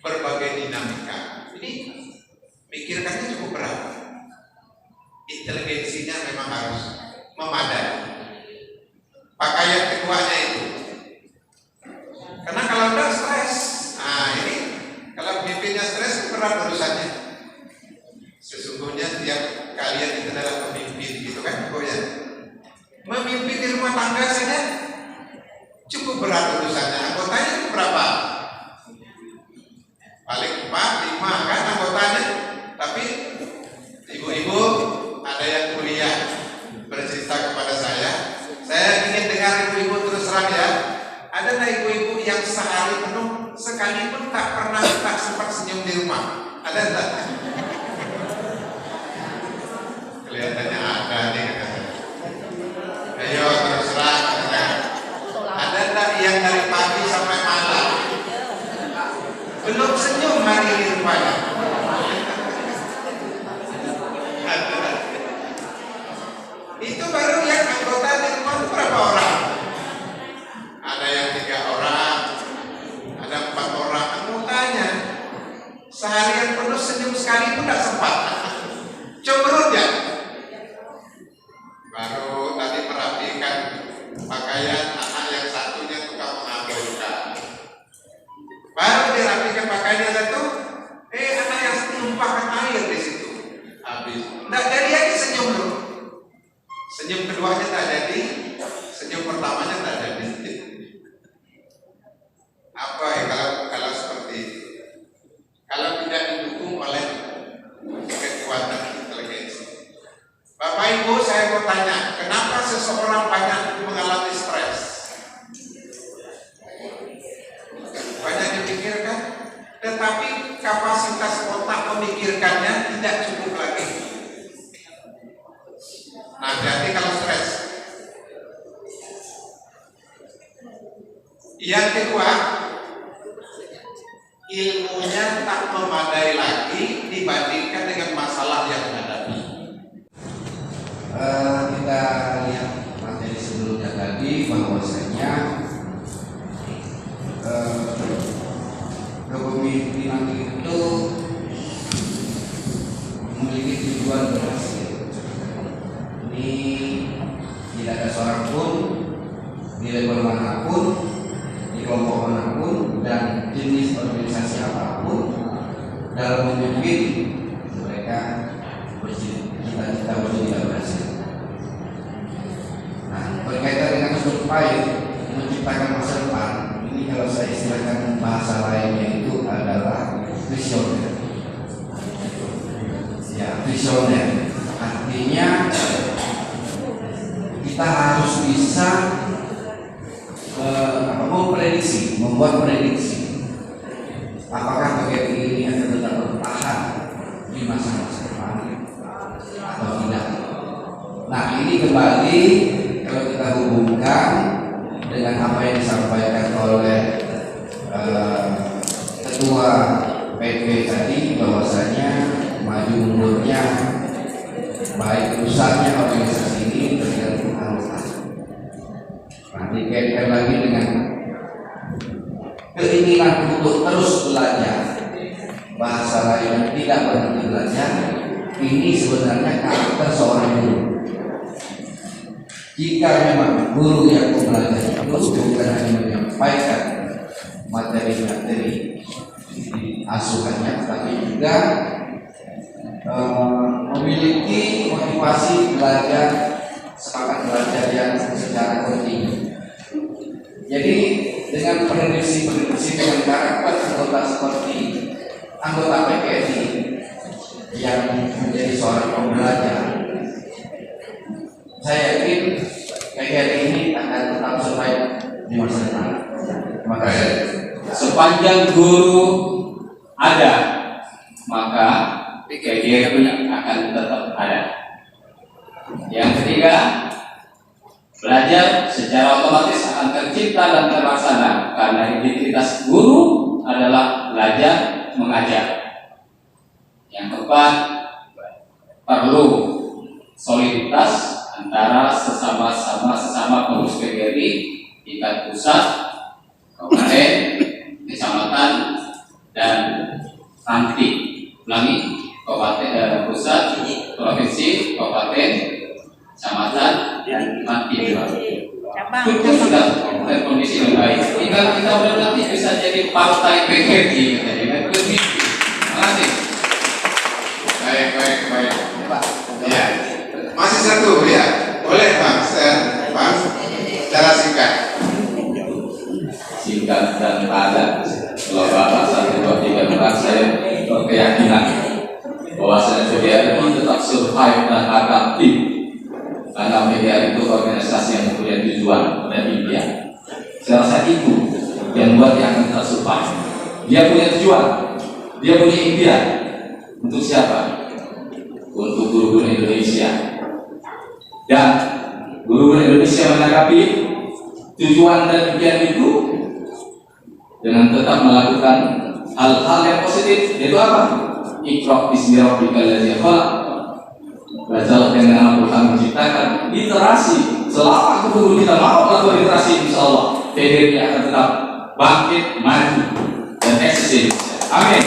berbagai dinamika. Ini mikirkannya cukup berat. Inteligensinya memang harus memadai. Pakaian keduanya itu, karena kalau udah stres, nah ini kalau pemimpinnya stres berat urusannya. Sesungguhnya tiap kalian itu adalah pemimpin, gitu kan? Oh ya, memimpin di rumah tangga saja cukup berat urusannya. Anggotanya berapa? Paling 4, 5 kan anggotanya. Tapi ibu-ibu ada yang kuliah bercerita kepada saya ingin dengar ibu-ibu terus terang ya. Ada nggak ibu-ibu yang sehari penuh sekalipun tak sempat senyum di rumah? Ada nggak? Kelihatannya ada nih. Ayo terus terang. Ada nggak yang dari pagi sampai malam belum senyum hari ini rupanya? Itu baru yang anggota di rumah itu berapa orang? Ada yang 3 orang, ada 4 orang anggotanya. Seharian penuh senyum sekali pun tidak sempat. Cemberut ya. Baru tadi merapikan pakaian anak yang satunya tukang mengambilkan. Baru dirapikan pakaian yang satu, anak yang satu numpahkan air di situ. Habis. Tidak jadi lagi senyum dulu. Senyum keduanya tak jadi, senyum pertamanya tak jadi. Apa ya kalau seperti itu? Kalau tidak didukung oleh kekuatan inteligensi. Bapak Ibu, saya mau tanya, kenapa seseorang banyak mengalami stres? Banyak dipikirkan, tetapi kapasitas otak memikirkannya tidak cukup lagi. Nah, hati-hati kalau stres. Yang kedua, ilmunya tak memadai lagi dibandingkan dengan masalah yang dihadapi. Kita lihat materi sebelumnya tadi bahwasanya kepemimpinan itu memiliki tujuan berhasil. Ini tidak ada seorang pun di level manapun, di kelompok manapun, dan jenis organisasi apapun dalam memimpin mereka bercita-cita tidak berhasil. Nah, berkaitan dengan survive menciptakan masa depan, ini kalau saya istilahkan bahasa lainnya itu adalah visioner. Ya, visioner artinya kita harus bisa memprediksi membuat prediksi apakah PGRI ini akan tetap bertahan di masa-masa depan atau tidak. Nah, ini kembali kalau kita hubungkan dengan apa yang disampaikan oleh Ketua PP tadi, bahwasanya maju mundurnya baik pusatnya organisasi ini tergantung anggota. Nah, dikaitkan lagi dengan keinginan untuk terus belajar bahasa lain yang tidak berhenti belajar. Ini sebenarnya karakter seorang guru. Jika memang guru yang mempelajari itu bukan hanya menyampaikan materi-materi di asuhannya, tapi juga memiliki motivasi belajar, semangat belajar yang secara kontinu. Jadi dengan prediksi dengan karakter anggota seperti anggota PGRI yang menjadi seorang pembelajar, saya yakin PGRI ini akan tetap survive di masa depan. Terima kasih. Sepanjang guru ada, maka PGRI akan tetap ada. Yang ketiga, belajar secara otomatis akan tercipta dan terlaksana karena identitas guru adalah belajar mengajar. Yang keempat, perlu soliditas antara sesama pengurus PGRI tingkat pusat, kabupaten, kecamatan, dan nanti ulangi kabupaten, pusat, provinsi, kabupaten, kecamatan, dan nanti itu sudah kondisi yang baik. Tinggal kita nanti bisa jadi partai PGRI, jadi begitu. Terima kasih. Baik. Ya, masih satu ya, boleh Pak, secara singkat. Singkat dan padat. Kalau Bapak 1, 2, 3, 4 saya berkeyakinan bahwa PGRI tetap survive dan aktif. Karena PGRI itu organisasi yang mempunyai tujuan dan impian. Saya rasa itu yang membuat dia akan tetap survive. Dia punya tujuan, dia punya impian. Untuk siapa? Untuk guru-guru Indonesia. Dan guru-guru Indonesia menanggapi tujuan dan impian itu dengan tetap melakukan hal-hal yang positif, yaitu apa? Iqra bismi rabbikal ladzi khalaq. Belajar dengan Al-Quran menciptakan literasi. Selama guru kita mau melakukan literasi, insya Allah PGRI akan tetap bangkit, maju, dan eksis. Amin.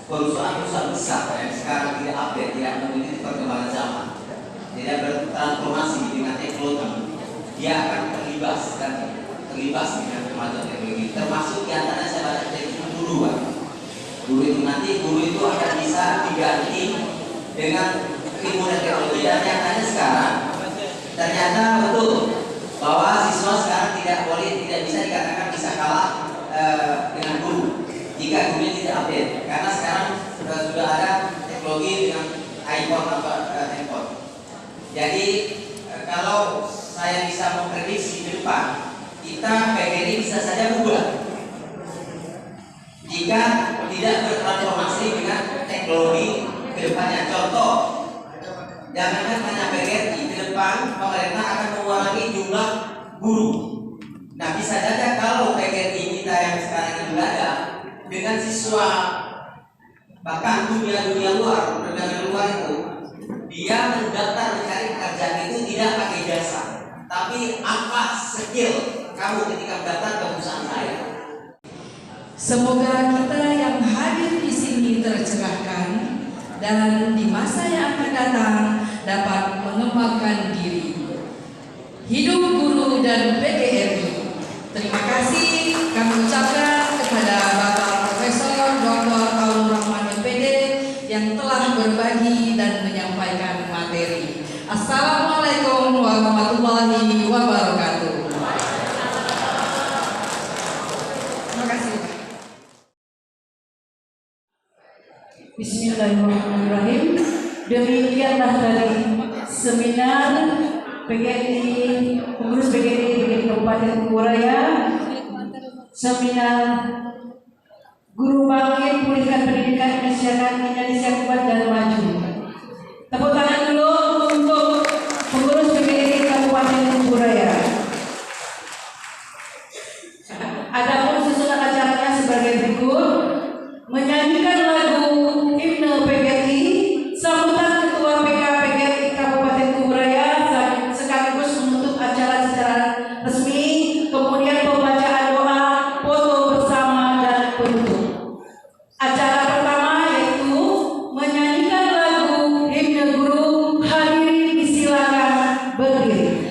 Perusahaan besar yang sekarang tidak update, tidak memiliki perkembangan zaman, tidak bertransformasi dengan teknologi, dia akan terlibat dengan kemajuan teknologi. Termasuk diantaranya saya baca dari guru. Guru itu nanti akan bisa diganti dengan ilmu dan teknologi. Dan nyatanya sekarang ternyata betul bahwa siswa sekarang tidak bisa dikatakan bisa kalah dengan guru jika gurunya tidak update, karena sekarang sudah ada teknologi dengan iPhone atau handphone. Jadi kalau saya bisa memprediksi ke depan, kita PGRI bisa saja bubar jika tidak bertransformasi dengan teknologi ke depannya. Contoh, jangankan hanya PGRI, ke depan pemerintah akan mengurangi jumlah guru. Nah, bisa saja kalau PGRI kita yang sekarang ini berada dengan siswa bahkan dunia luar, negara luar itu, dia mendaftar mencari pekerjaan itu tidak pakai jasa, tapi apa skill kamu ketika mendaftar ke perusahaan saya. Semoga kita yang hadir di sini tercerahkan dan di masa yang akan datang dapat mengembangkan diri. Hidup guru dan PGRI. Terima kasih kami ucapkan kepada Bapak Profesor Dr. Aul Rahman MPD yang telah berbagi dan menyampaikan materi. Assalamualaikum warahmatullahi wabarakatuh. Terima kasih. Bismillahirrahmanirrahim. Demikianlah tadi seminar pengurus PGRI Kabupaten Kuburaya, seminar Guru Bangkit Pulihkan Pendidikan Indonesia Kuat dan Maju. Tepuk tangan dulu untuk pengurus PGRI Kabupaten Kuburaya. Adapun susunan acaranya sebagai berikut: menyanyikan lagu himne PGRI, sambutan Ketua PGRI Kabupaten Kuburaya sekaligus menutup acara secara resmi, kemudian pembacaan doa, foto bersama dan penutup. Acara pertama yaitu menyanyikan lagu himne guru. Hadirin disilakan berdiri.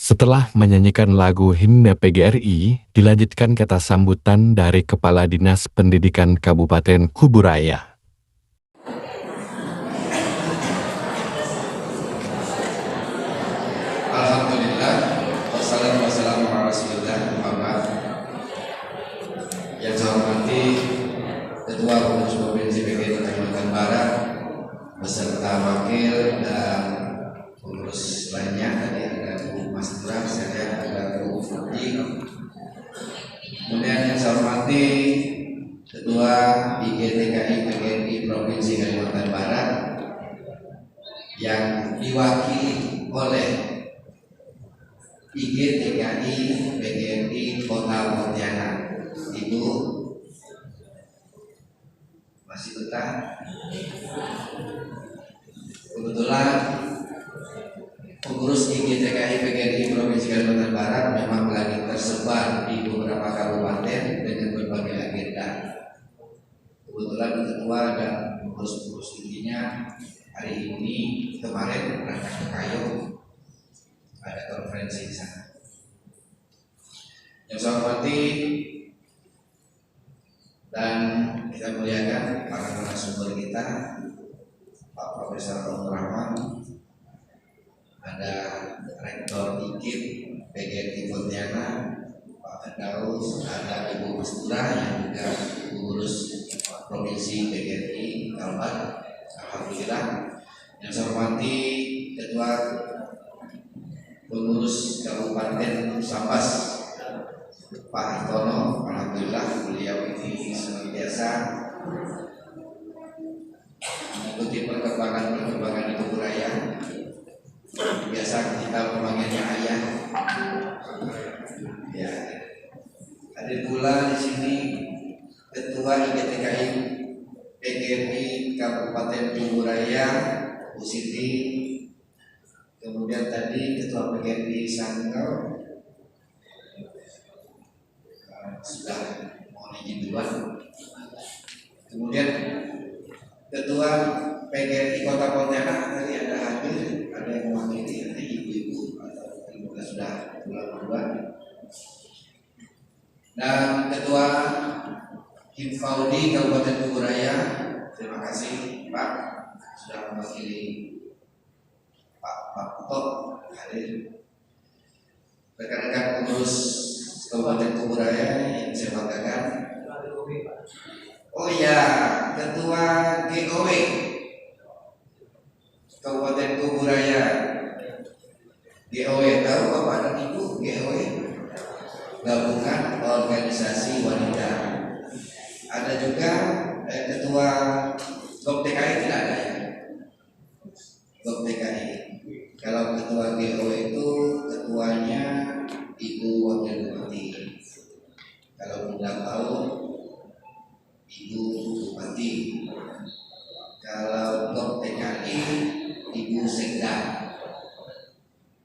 Setelah menyanyikan lagu himne PGRI, dilanjutkan kata sambutan dari Kepala Dinas Pendidikan Kabupaten Kuburaya. Alhamdulillah, wassalamualaikum warahmatullahi wabarakatuh. Yang saya hormati Ketua Pengurus Provinsi PGRI Kalimantan Barat beserta wakil dan pengurus lainnya, tadi ada Bu Mas Dura, saya ada Bu Fudi. Kemudian yang saya hormati Ketua IGTKI PGRI Provinsi Kalimantan Barat yang diwakili oleh IGTKI PGRI Kota Pontianak, Ibu masih betah. Kebetulan pengurus IGTKI PGRI Provinsi Kalimantan Barat memang lagi tersebar di beberapa kabupaten dengan berbagai agenda. Kebetulan ketua dan pengurus-pengurus intinya hari ini kemarin berangkat ke Kayong, ada konferensi di sana. Yang saya hormati dan kita muliakan para narasumber kita, Pak Profesor Rahman dan ada Rektor IKIP PGRI Pontianak Pak Firdaus, ada Ibu Mastura yang juga pengurus Provinsi PGRI Kalbar. Alhamdulillah. Yang saya hormati Ketua Pengurus Kabupaten Sambas Pak Hartono. Alhamdulillah beliau ini senantiasa mengikuti perkembangan di Kuburaya. Biasa kita memanggilnya ayah. Ya, ada pula di sini Ketua IGTKI PGRI Kabupaten Kuburaya, Bu Siti. Kemudian tadi Ketua PGRI Sangkau sudah mohon izin duluan. Kemudian Ketua PGRI Kota Pontianak tadi ada hadir, ada yang mewakili, ada ibu-ibu atau ibu sudah pulang duluan. Dan Ketua Himfaudi Kabupaten Kuburaya, terima kasih Pak sudah mewakili Pak Kutok hadir. Rekan-rekan pengurus Kabupaten Kuburaya yang saya banggakan. Oh ya, Ketua GOW Kabupaten Kuburaya. GOW, tahu Bapak dan Ibu GOW? Gabungan Organisasi Wanita. Ada juga Ketua GOP TKI tidak ada ya? GOP TKI. Kalau Ketua GOW itu ketuanya Ibu Wakil Bupati. Kalau tidak tahu Ibu Bupati. Kalau GOP TKI Ibu Sekda.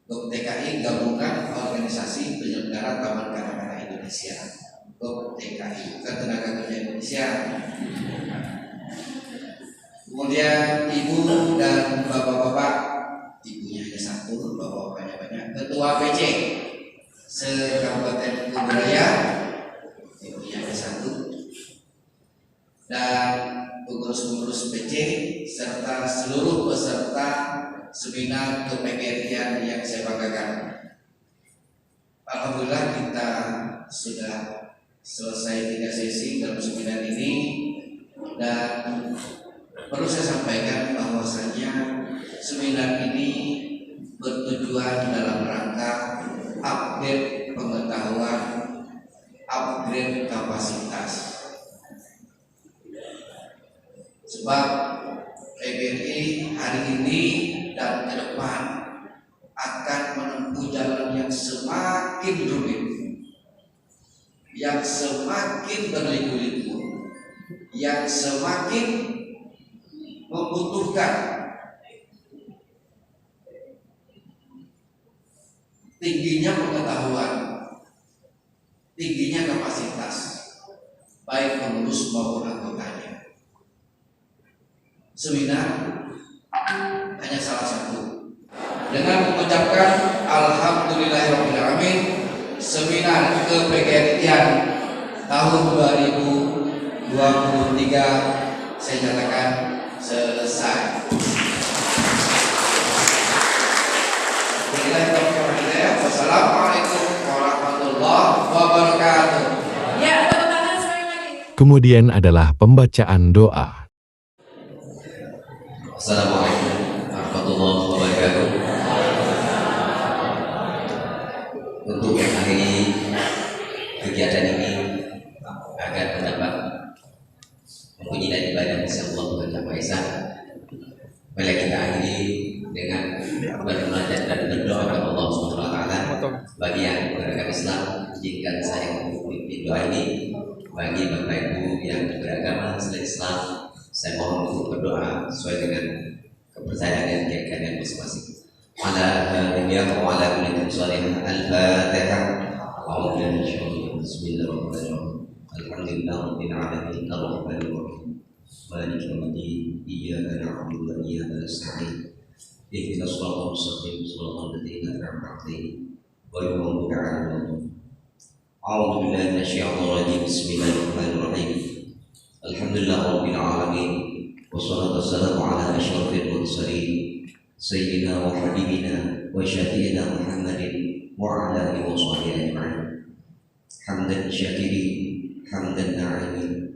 GOP TKI Gabungan Organisasi Penyelenggara Taman Kanak-kanak Indonesia. GOP TKI bukan Tenaga Kerja Indonesia. Kemudian Ibu dan Bapak-bapak, ibunya hanya satu, bapak-bapaknya banyak. Ketua PC se-Kabupaten Kuburaya, ibunya hanya satu. Dan pengurus-pengurus PC serta seluruh peserta seminar ke-PGRI-an yang saya banggakan. Alhamdulillah kita sudah selesai 3 sesi dalam seminar ini, dan perlu saya sampaikan bahwasanya seminar ini bertujuan dalam rangka upgrade pengetahuan, upgrade kapasitas. Sebab PGRI hari ini dan ke depan akan menempuh jalan yang semakin rumit, yang semakin berliku-liku, yang semakin membutuhkan tingginya pengetahuan, tingginya kapasitas, baik pengurus maupun anggotanya. Seminar hanya salah satu. Dengan mengucapkan alhamdulillahirobbilalamin, seminar ke-PGRI-an tahun 2023 saya nyatakan selesai. Wassalamualaikum warahmatullahi wabarakatuh. Ya, tepuk tangan sekali lagi. Kemudian adalah pembacaan doa. Assalamualaikum warahmatullahi wabarakatuh. Untuk mengakhiri kegiatan ini agar mendapat mempunyai dan ibadah insya Allah Tuhan Yang Maha Esa, mari kita akhiri dengan bermunajat dan berdoa kepada Allah Subhanahu Wa Taala. Bagi yang beragama Islam, jika saya memimpin doa ini, bagi bapak ibu yang beragama selain Islam, saya mohon untuk berdoa sesuai dengan kepercayaan dan keyakinan masing-masing. Al-Fatihah. Bismillahirrahmanirrahim. Alhamdulillahirabbil alamin arrahmanir rahim maliki yaumiddin iyyaka na'budu wa iyyaka nasta'in ihdinas siratal mustaqim siratal ladzina an'amta 'alaihim ghairil maghdubi 'alaihim waladdallin. A'udzu billahi minasyaitonir rajim. Bismillahirrahmanirrahim. Alhamdulillahirabbil alamin wassalatu wassalamu ala asyrafil mursalin sayyidina wa habibina وشفيعنا محمد وعلى آله وصحبه أجمعين حمدا شاكرين حمدا ناعمين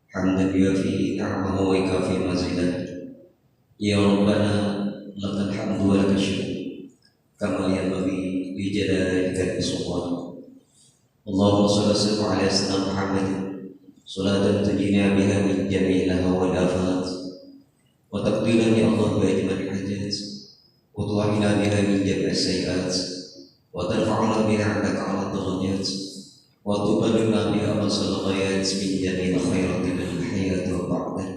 حمدا يوفي نعمه ويكافي مزيده يا ربنا لك الحمد ولك الشكر كما ينبغي لجلالك السلطان اللهم صل وسلم على سيدنا محمد صلاة تجينا بها من جميع الهوى والآفات وتقضينا يا الله بأجمل الحاجات وتوحينا بها من جميع السيئات وترفعنا بها عندك على الدرجات وتبلغنا بها أقصى الغايات من جميع الخيرات من الحياة وبعد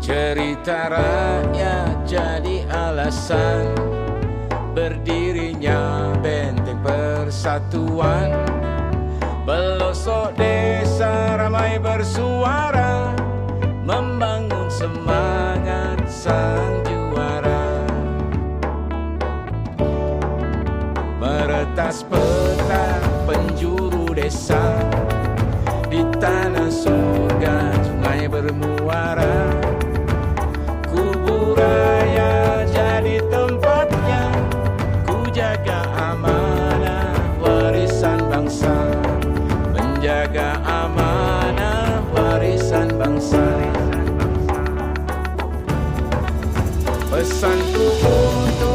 Cerita rakyat jadi alasan berdirinya benteng persatuan. Pelosok desa ramai bersuara membangun semangat sang juara. Meretas peta penjuru desa di tanah surga sungai bermuara. Raya jadi tempatnya, ku jaga amanah warisan bangsa, menjaga amanah warisan bangsa. Pesanku untuk